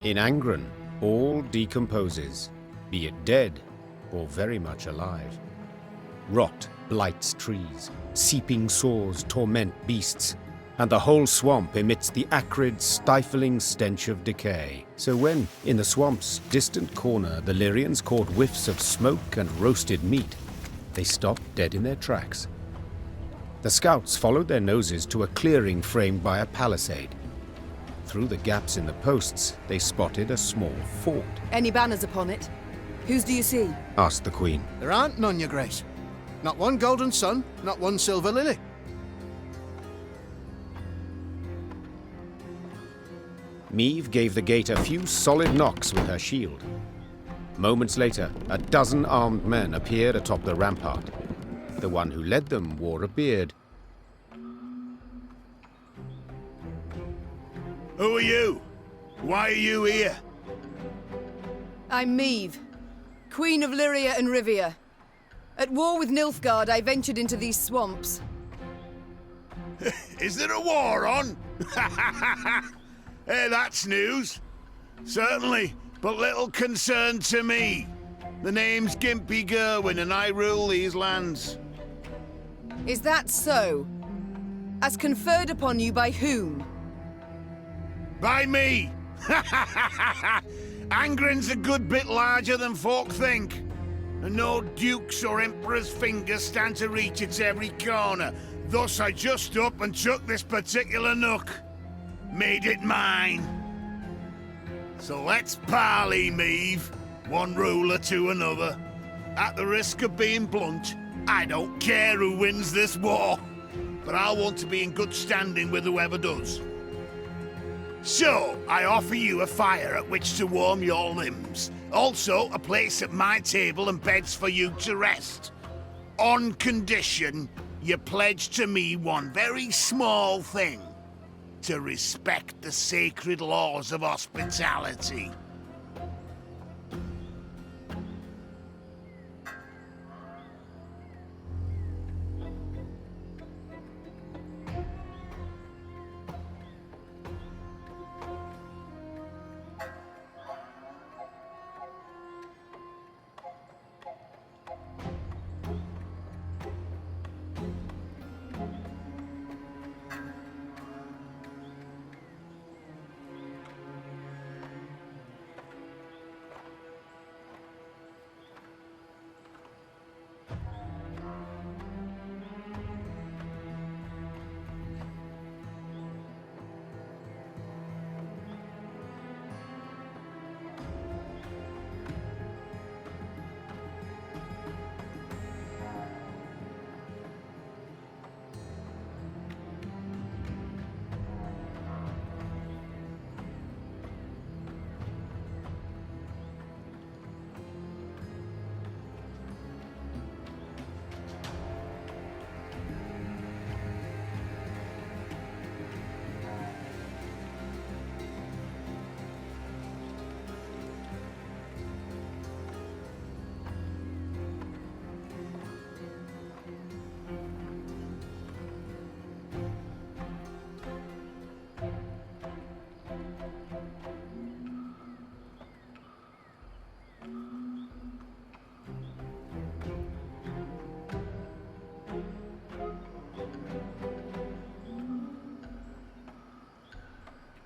In Angren, all decomposes, be it dead or very much alive. Rot blights trees, seeping sores torment beasts, and the whole swamp emits the acrid, stifling stench of decay. So when, in the swamp's distant corner, the Lyrians caught whiffs of smoke and roasted meat, they stopped dead in their tracks. The scouts followed their noses to a clearing framed by a palisade. Through the gaps in the posts, they spotted a small fort. Any banners upon it? Whose do you see? Asked the Queen. There aren't none, your grace. Not one golden sun, not one silver lily. Meve gave the gate a few solid knocks with her shield. Moments later, a dozen armed men appeared atop the rampart. The one who led them wore a beard. Who are you? Why are you here? I'm Meve, Queen of Lyria and Rivia. At war with Nilfgaard, I ventured into these swamps. Is there a war on? Hey, that's news. Certainly, but little concern to me. The name's Gimpy Gerwin and I rule these lands. Is that so? As conferred upon you by whom? By me! Angren's a good bit larger than folk think. And no dukes or emperor's fingers stand to reach its every corner. Thus I just up and took this particular nook. Made it mine. So let's parley, Meve. One ruler to another. At the risk of being blunt, I don't care who wins this war. But I want to be in good standing with whoever does. So, I offer you a fire at which to warm your limbs. Also, a place at my table and beds for you to rest. On condition, you pledge to me one very small thing. To respect the sacred laws of hospitality.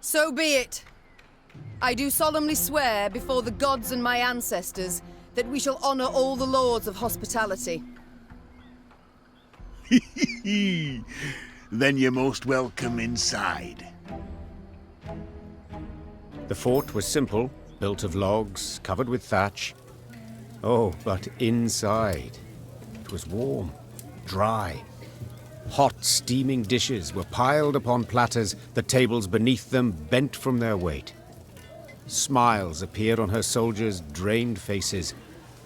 So be it. I do solemnly swear before the gods and my ancestors that we shall honor all the laws of hospitality. Then you're most welcome inside. The fort was simple, built of logs, covered with thatch. Oh, but inside, it was warm, dry. Hot, steaming dishes were piled upon platters, the tables beneath them bent from their weight. Smiles appeared on her soldiers' drained faces,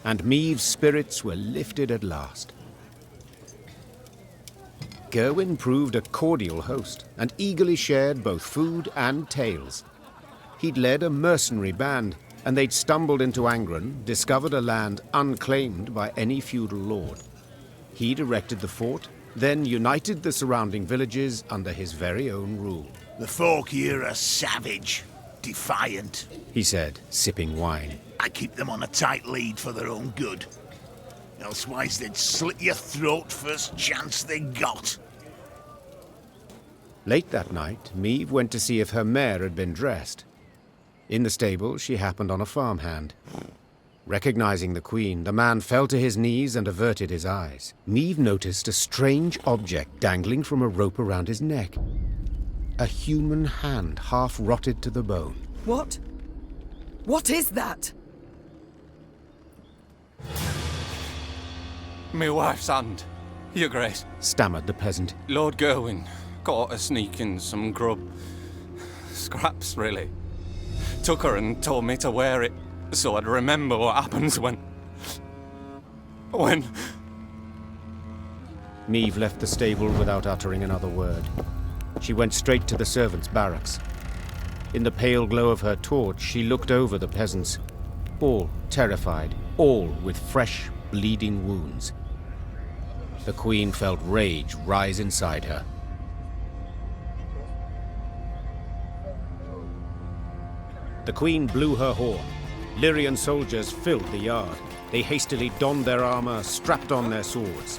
and Meve's spirits were lifted at last. Gerwin proved a cordial host, and eagerly shared both food and tales. He'd led a mercenary band, and they'd stumbled into Angren, discovered a land unclaimed by any feudal lord. He'd erected the fort, then united the surrounding villages under his very own rule. The folk here are savage. defiant. he said, sipping wine. I keep them on a tight lead for their own good. Elsewise they'd slit your throat first chance they got. Late that night, Maeve went to see if her mare had been dressed. In the stable, she happened on a farmhand. Recognizing the Queen, the man fell to his knees and averted his eyes. Maeve noticed a strange object dangling from a rope around his neck. A human hand, half rotted to the bone. What? What is that? Me wife's hand, Your Grace. Stammered the peasant. Lord Gerwin caught her sneaking some grub. Scraps, really. Took her and told me to wear it, so I'd remember what happens when... Maeve left the stable without uttering another word. She went straight to the servants' barracks. In the pale glow of her torch, she looked over the peasants. All terrified, all with fresh, bleeding wounds. The Queen felt rage rise inside her. The Queen blew her horn. Lyrian soldiers filled the yard. They hastily donned their armor, strapped on their swords.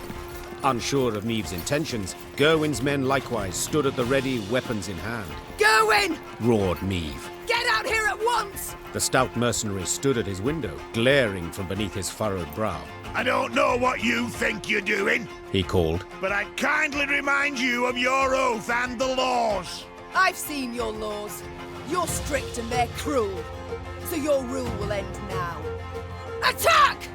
Unsure of Maeve's intentions, Gerwin's men likewise stood at the ready, weapons in hand. Gerwin! Roared Maeve. Get out here at once! The stout mercenary stood at his window, glaring from beneath his furrowed brow. I don't know what you think you're doing, He called. but I kindly remind you of your oath and the laws. I've seen your laws. You're strict and they're cruel. So your rule will end now. Attack!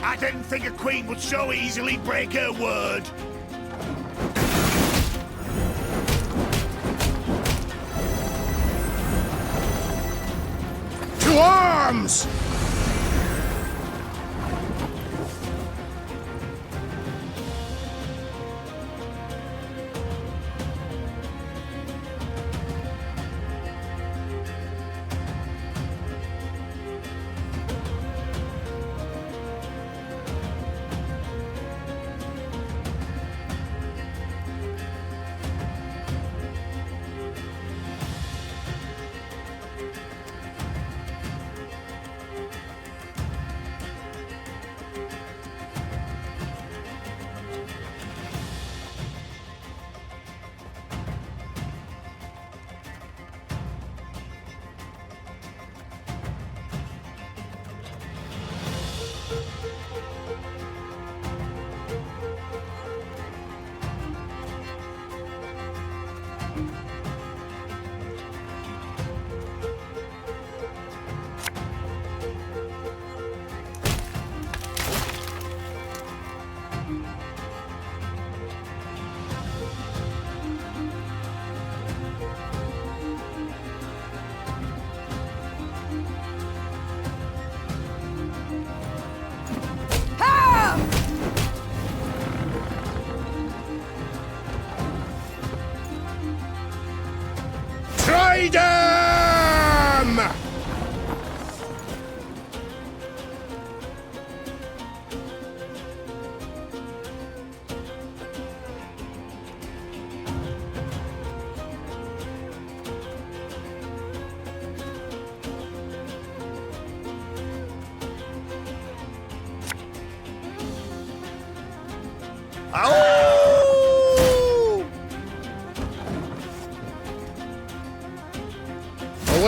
I didn't think a queen would so easily break her word. To arms!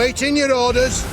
Waiting your orders.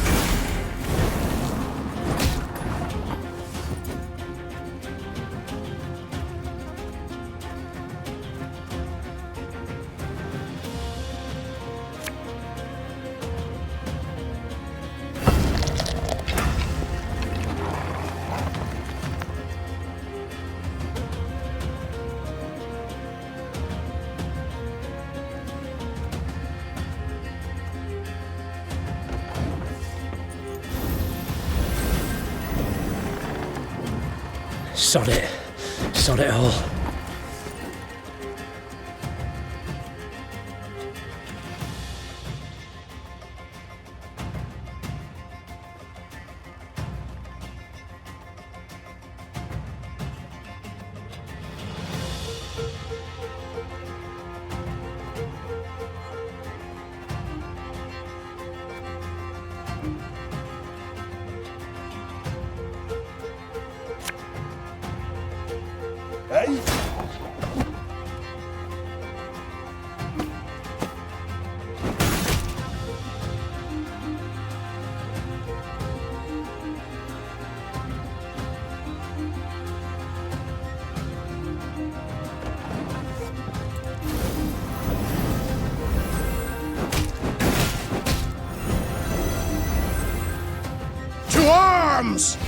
Sod it. Sod it all. To arms!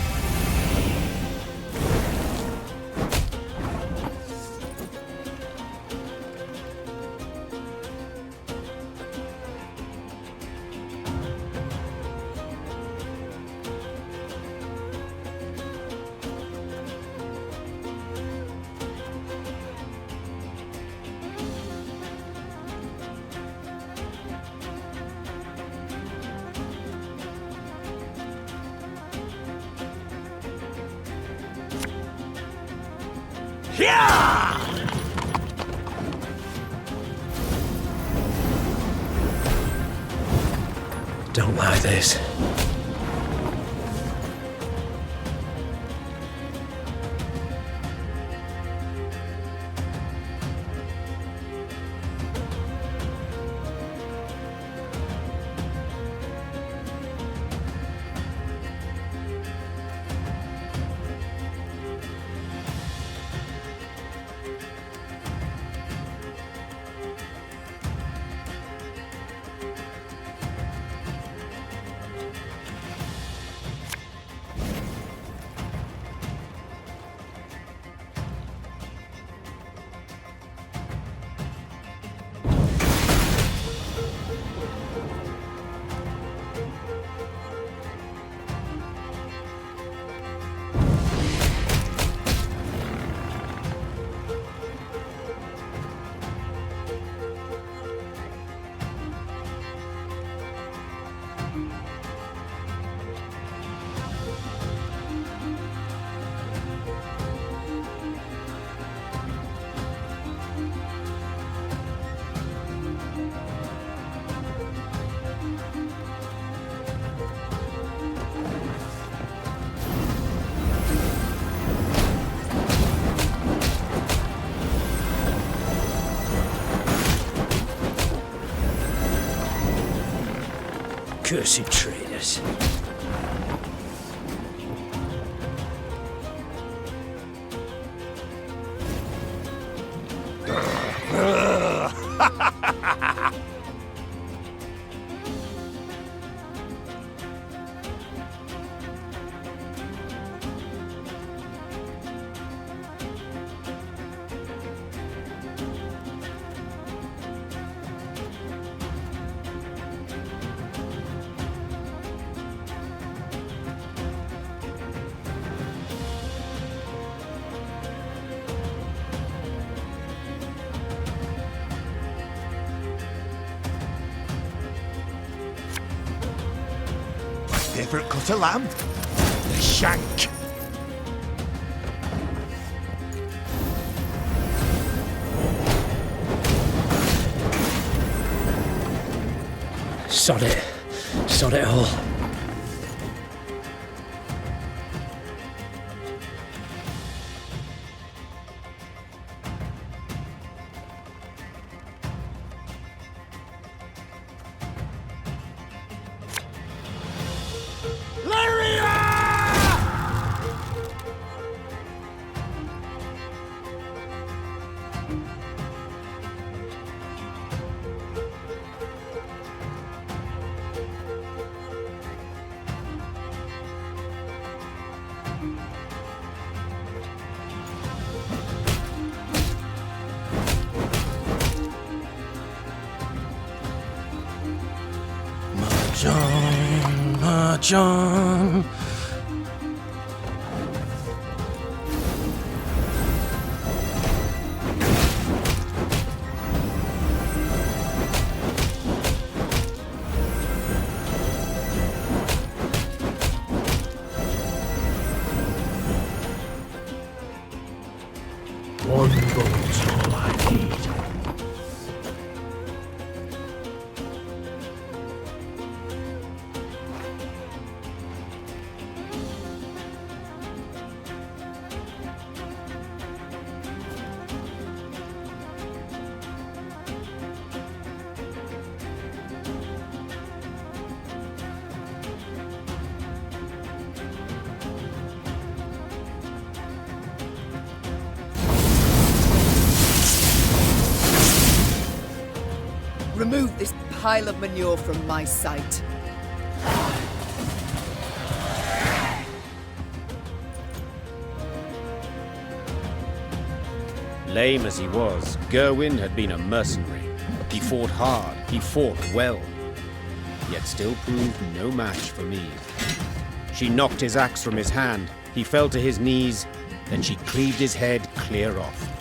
Don't like this. Cursed traitors. Favourite cut of lamb? The shank. Sod it. Sod it all. John. One bolt's all I need. Remove this pile of manure from my sight. Lame as he was, Gerwin had been a mercenary. He fought hard, he fought well, yet still proved no match for Meve. She knocked his axe from his hand, he fell to his knees, then she cleaved his head clear off.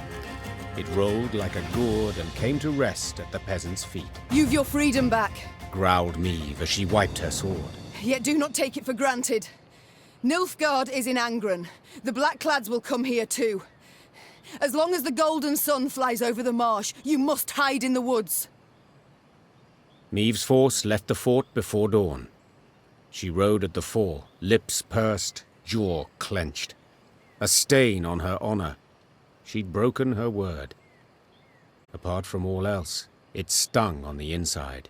It rolled like a gourd and came to rest at the peasant's feet. You've your freedom back, Growled Meve as she wiped her sword. yet do not take it for granted. Nilfgaard is in Angren. The Blackclads will come here too. As long as the golden sun flies over the marsh, you must hide in the woods. Meve's force left the fort before dawn. She rode at the fore, lips pursed, jaw clenched. A stain on her honor. She'd broken her word. Apart from all else, it stung on the inside.